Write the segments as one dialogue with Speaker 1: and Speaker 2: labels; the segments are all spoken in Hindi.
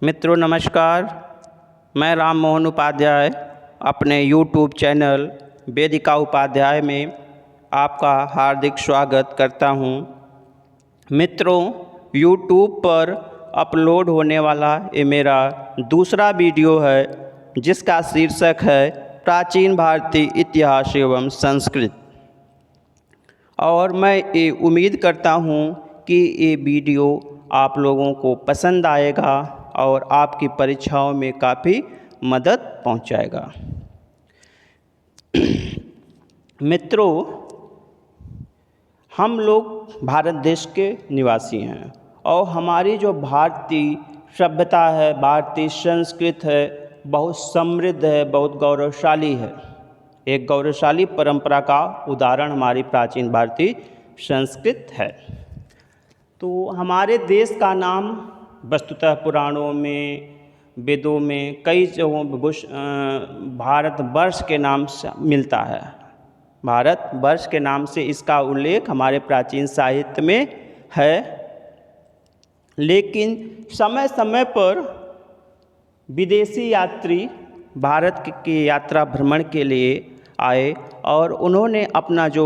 Speaker 1: मित्रों नमस्कार। मैं राम मोहन उपाध्याय अपने YouTube चैनल वेदिका उपाध्याय में आपका हार्दिक स्वागत करता हूं। मित्रों, YouTube पर अपलोड होने वाला ये मेरा दूसरा वीडियो है जिसका शीर्षक है प्राचीन भारतीय इतिहास एवं संस्कृति। और मैं ये उम्मीद करता हूं कि ये वीडियो आप लोगों को पसंद आएगा और आपकी परीक्षाओं में काफ़ी मदद पहुंचाएगा। मित्रों, हम लोग भारत देश के निवासी हैं और हमारी जो भारतीय सभ्यता है, भारतीय संस्कृति है, बहुत समृद्ध है, बहुत गौरवशाली है। एक गौरवशाली परंपरा का उदाहरण हमारी प्राचीन भारतीय संस्कृति है। तो हमारे देश का नाम वस्तुतः पुराणों में, वेदों में, कई जगहों भारतवर्ष के नाम से मिलता है। भारतवर्ष के नाम से इसका उल्लेख हमारे प्राचीन साहित्य में है। लेकिन समय समय पर विदेशी यात्री भारत की यात्रा भ्रमण के लिए आए और उन्होंने अपना जो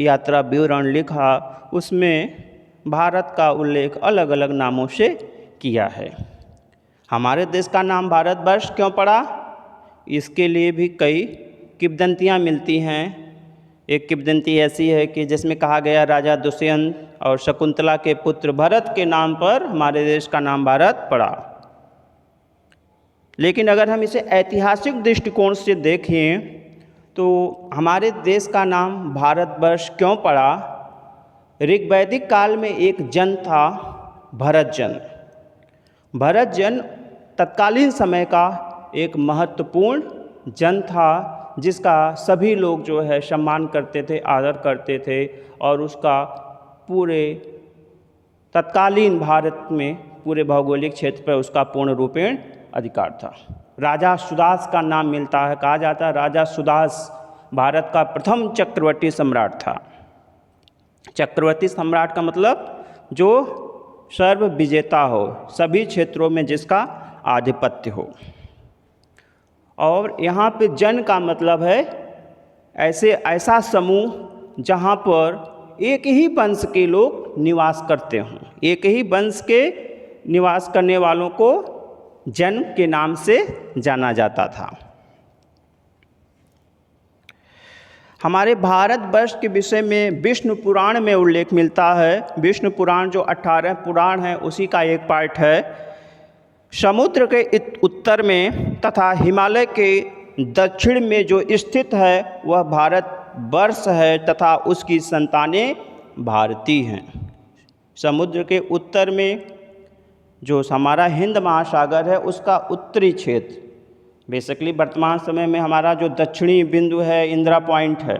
Speaker 1: यात्रा विवरण लिखा उसमें भारत का उल्लेख अलग अलग नामों से किया है। हमारे देश का नाम भारतवर्ष क्यों पड़ा, इसके लिए भी कई किंवदंतियाँ मिलती हैं। एक किंवदंती ऐसी है कि जिसमें कहा गया राजा दुष्यंत और शकुंतला के पुत्र भरत के नाम पर हमारे देश का नाम भारत पड़ा। लेकिन अगर हम इसे ऐतिहासिक दृष्टिकोण से देखें तो हमारे देश का नाम भारतवर्ष क्यों पड़ा। ऋग्वैदिक काल में एक जन था, भरतजन। भरतजन तत्कालीन समय का एक महत्वपूर्ण जन था जिसका सभी लोग जो है सम्मान करते थे, आदर करते थे और उसका पूरे तत्कालीन भारत में, पूरे भौगोलिक क्षेत्र पर उसका पूर्ण रूपेण अधिकार था। राजा सुदास का नाम मिलता है, कहा जाता है राजा सुदास भारत का प्रथम चक्रवर्ती सम्राट था। चक्रवर्ती सम्राट का मतलब जो सर्व विजेता हो, सभी क्षेत्रों में जिसका आधिपत्य हो। और यहाँ पे जन का मतलब है ऐसा समूह जहाँ पर एक ही वंश के लोग निवास करते हों। एक ही वंश के निवास करने वालों को जन के नाम से जाना जाता था। हमारे भारतवर्ष के विषय में विष्णु पुराण में उल्लेख मिलता है। विष्णु पुराण जो 18 पुराण है उसी का एक पार्ट है। समुद्र के उत्तर में तथा हिमालय के दक्षिण में जो स्थित है वह भारतवर्ष है तथा उसकी संतानें भारतीय हैं। समुद्र के उत्तर में जो हमारा हिंद महासागर है उसका उत्तरी क्षेत्र, बेसिकली वर्तमान समय में हमारा जो दक्षिणी बिंदु है इंदिरा पॉइंट है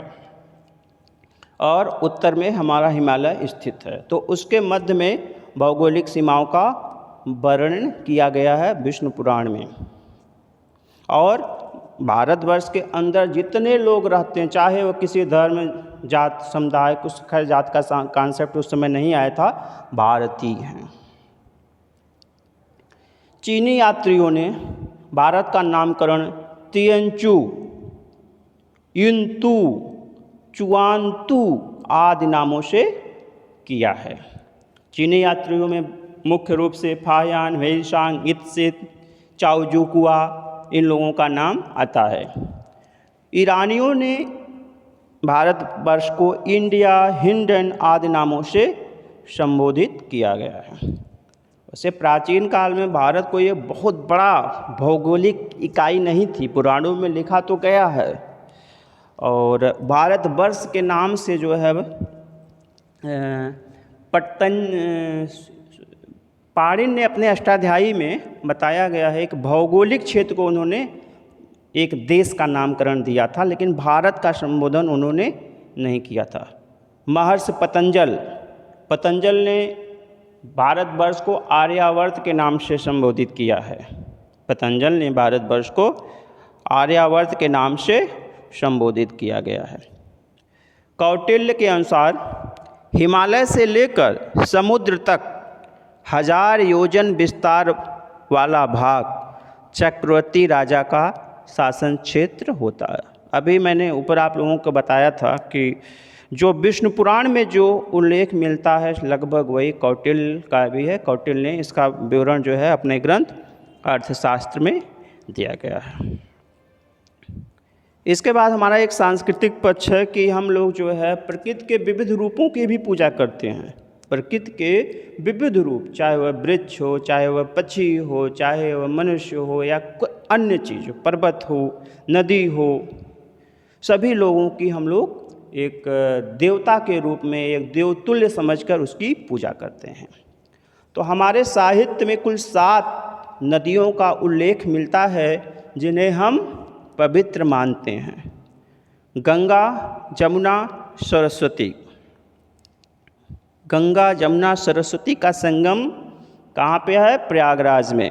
Speaker 1: और उत्तर में हमारा हिमालय स्थित है। तो उसके मध्य में भौगोलिक सीमाओं का वर्णन किया गया है विष्णु पुराण में। और भारतवर्ष के अंदर जितने लोग रहते हैं, चाहे वो किसी धर्म, जात, समुदाय, कुछ खैर जात का कॉन्सेप्ट उस समय नहीं आया था, भारतीय हैं। चीनी यात्रियों ने भारत का नामकरण तिएनचू, युनतू, चुआनतू आदि नामों से किया है। चीनी यात्रियों में मुख्य रूप से फाहियान, वेइशांग, इत्सित, चाओजुकुआ इन लोगों का नाम आता है। ईरानियों ने भारतवर्ष को इंडिया, हिंडन आदि नामों से संबोधित किया गया है। वैसे प्राचीन काल में भारत को ये बहुत बड़ा भौगोलिक इकाई नहीं थी, पुराणों में लिखा तो गया है। और भारतवर्ष के नाम से जो है पाणिनि ने अपने अष्टाध्यायी में बताया गया है, एक भौगोलिक क्षेत्र को उन्होंने एक देश का नामकरण दिया था, लेकिन भारत का संबोधन उन्होंने नहीं किया था। महर्षि पतंजल ने भारतवर्ष को आर्यावर्त के नाम से संबोधित किया है। पतंजल ने भारतवर्ष को आर्यावर्त के नाम से संबोधित किया गया है। कौटिल्य के अनुसार हिमालय से लेकर समुद्र तक 1000 योजन विस्तार वाला भाग चक्रवर्ती राजा का शासन क्षेत्र होता है। अभी मैंने ऊपर आप लोगों को बताया था कि जो विष्णु पुराण में जो उल्लेख मिलता है लगभग वही कौटिल्य का भी है। कौटिल्य ने इसका विवरण जो है अपने ग्रंथ अर्थशास्त्र में दिया गया है। इसके बाद हमारा एक सांस्कृतिक पक्ष है कि हम लोग जो है प्रकृति के विविध रूपों की भी पूजा करते हैं। प्रकृति के विविध रूप, चाहे वह वृक्ष हो, चाहे वह पक्षी हो, चाहे वह मनुष्य हो या कोई अन्य चीज़ हो, पर्वत हो, नदी हो, सभी लोगों की हम लोग एक देवता के रूप में, एक देवतुल्य समझकर उसकी पूजा करते हैं। तो हमारे साहित्य में कुल 7 नदियों का उल्लेख मिलता है जिन्हें हम पवित्र मानते हैं। गंगा, जमुना, सरस्वती। गंगा, जमुना, सरस्वती का संगम कहाँ पे है? प्रयागराज में।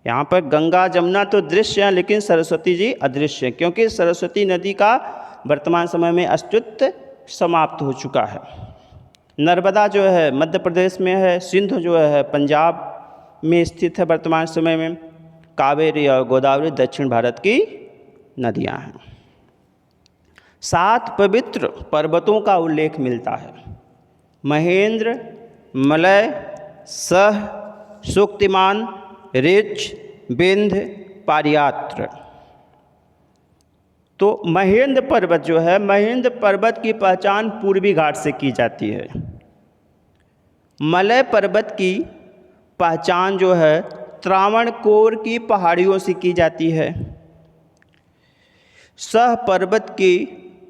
Speaker 1: यहाँ पर गंगा जमुना तो दृश्य हैं, लेकिन सरस्वती जी अदृश्य हैं, क्योंकि सरस्वती नदी का वर्तमान समय में अस्तित्व समाप्त हो चुका है। नर्मदा जो है मध्य प्रदेश में है, सिंधु जो है पंजाब में स्थित है वर्तमान समय में, कावेरी और गोदावरी दक्षिण भारत की नदियाँ हैं। 7 पवित्र पर्वतों का उल्लेख मिलता है। महेंद्र, मलय, सह, सूक्तिमान, ऋक्ष, विंध्य, पारियात्र। तो महेंद्र पर्वत जो है, महेंद्र पर्वत की पहचान पूर्वी घाट से की जाती है। मलय पर्वत की पहचान जो है त्रावणकोर की पहाड़ियों से की जाती है। सह पर्वत की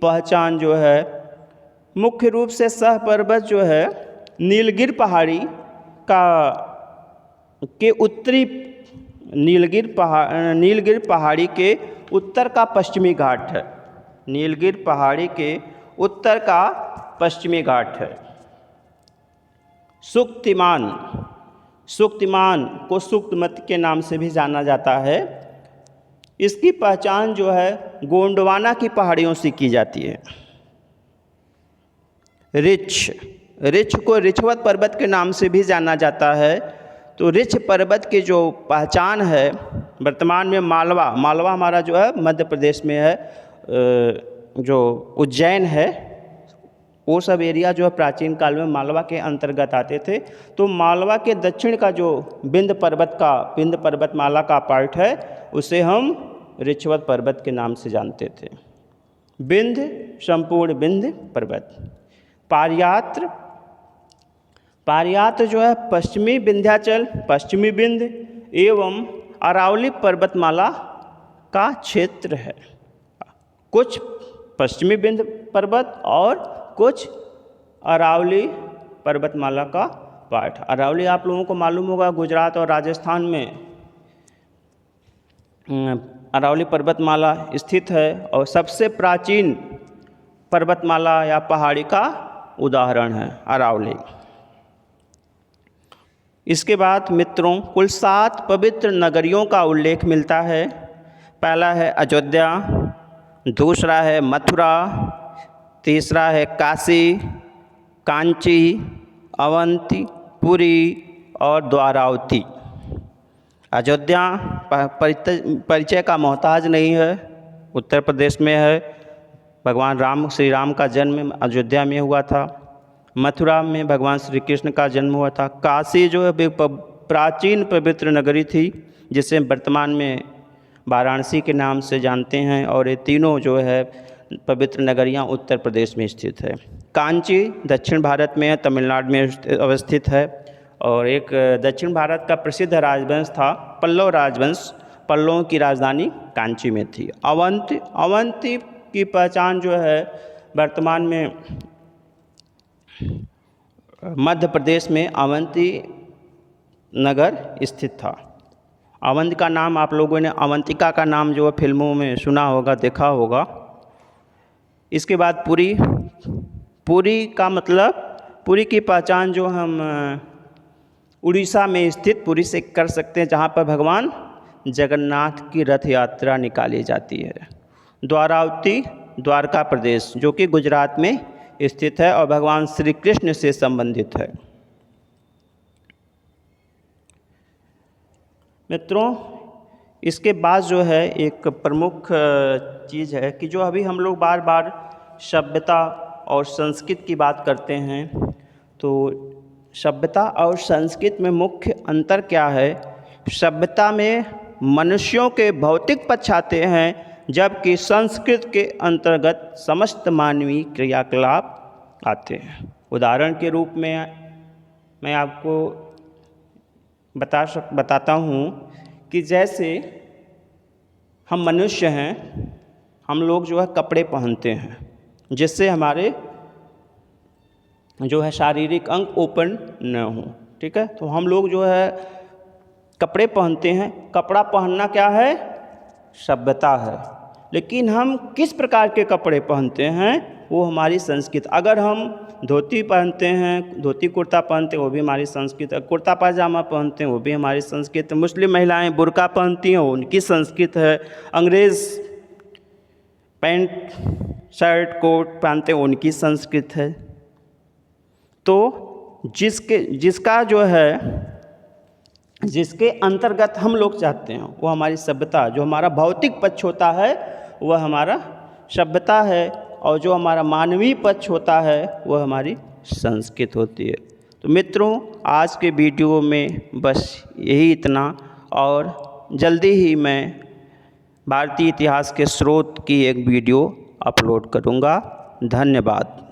Speaker 1: पहचान जो है मुख्य रूप से सह पर्वत जो है नीलगिरि पहाड़ी का के उत्तरी नीलगिरि पहाड़ी के उत्तर का पश्चिमी घाट है। नीलगिरि पहाड़ी के उत्तर का पश्चिमी घाट है। सूक्तिमान, सूक्तिमान को सूक्तमती के नाम से भी जाना जाता है। इसकी पहचान जो है गोंडवाना की पहाड़ियों से की जाती है। ऋक्ष, ऋक्ष को ऋक्षवत पर्वत के नाम से भी जाना जाता है। तो ऋक्ष पर्वत की जो पहचान है वर्तमान में मालवा, मालवा हमारा जो है मध्य प्रदेश में है, जो उज्जैन है, वो सब एरिया जो है प्राचीन काल में मालवा के अंतर्गत आते थे। तो मालवा के दक्षिण का जो विंध्य पर्वतमाला का पार्ट है उसे हम ऋक्षवत पर्वत के नाम से जानते थे। विंध्य, संपूर्ण विंध्य पर्वत। पारियात्र, पारियात्र जो है पश्चिमी विंध्याचल, पश्चिमी विंध्य एवं अरावली पर्वतमाला का क्षेत्र है। कुछ पश्चिमी विंध्य पर्वत और कुछ अरावली पर्वतमाला का पार्ट। अरावली आप लोगों को मालूम होगा गुजरात और राजस्थान में अरावली पर्वतमाला स्थित है और सबसे प्राचीन पर्वतमाला या पहाड़ी का उदाहरण है अरावली। इसके बाद मित्रों कुल 7 पवित्र नगरियों का उल्लेख मिलता है। पहला है अयोध्या, दूसरा है मथुरा, तीसरा है काशी, कांची, अवंती, पुरी और द्वारावती। अयोध्या परिचय का मोहताज नहीं है, उत्तर प्रदेश में है। भगवान राम, श्री राम का जन्म अयोध्या में हुआ था। मथुरा में भगवान श्री कृष्ण का जन्म हुआ था। काशी जो है प्राचीन पवित्र नगरी थी जिसे वर्तमान में वाराणसी के नाम से जानते हैं। और ये तीनों जो है पवित्र नगरियाँ उत्तर प्रदेश में स्थित है। कांची दक्षिण भारत में है, तमिलनाडु में अवस्थित है। और एक दक्षिण भारत का प्रसिद्ध राजवंश था पल्लव राजवंश, पल्लवों की राजधानी कांची में थी। अवंती की पहचान जो है वर्तमान में मध्य प्रदेश में अवंती नगर स्थित था। अवंती का नाम आप लोगों ने अवंतिका का नाम जो फिल्मों में सुना होगा, देखा होगा। इसके बाद पुरी, पुरी का मतलब पुरी की पहचान जो हम उड़ीसा में स्थित पुरी से कर सकते हैं, जहाँ पर भगवान जगन्नाथ की रथ यात्रा निकाली जाती है। द्वारावती द्वारका प्रदेश जो कि गुजरात में स्थित है और भगवान श्री कृष्ण से संबंधित है। मित्रों, इसके बाद जो है एक प्रमुख चीज़ है कि जो अभी हम लोग बार बार सभ्यता और संस्कृत की बात करते हैं, तो सभ्यता और संस्कृत में मुख्य अंतर क्या है। सभ्यता में मनुष्यों के भौतिक पक्ष आते हैं, जबकि संस्कृत के अंतर्गत समस्त मानवीय क्रियाकलाप आते हैं। उदाहरण के रूप में मैं आपको बताता हूँ कि जैसे हम मनुष्य हैं, हम लोग जो है कपड़े पहनते हैं, जिससे हमारे जो है शारीरिक अंग ओपन न हो। ठीक है, तो हम लोग जो है कपड़े पहनते हैं। कपड़ा पहनना क्या है, सभ्यता है। लेकिन हम किस प्रकार के कपड़े पहनते हैं, वो हमारी संस्कृति। अगर हम धोती पहनते हैं, धोती कुर्ता पहनते हैं, वो भी हमारी संस्कृति है। कुर्ता पाजामा पहनते हैं, वो भी हमारी संस्कृति है। मुस्लिम महिलाएं बुर्का पहनती हैं, उनकी संस्कृति है। अंग्रेज़ पैंट शर्ट कोट पहनते हैं, उनकी संस्कृति है। तो जिसका जो है जिसके अंतर्गत हम लोग चाहते हैं, वो हमारी सभ्यता, जो हमारा भौतिक पक्ष होता है वह हमारा सभ्यता है, और जो हमारा मानवीय पक्ष होता है वह हमारी संस्कृति होती है। तो मित्रों, आज के वीडियो में बस यही इतना, और जल्दी ही मैं भारतीय इतिहास के स्रोत की एक वीडियो अपलोड करूँगा। धन्यवाद।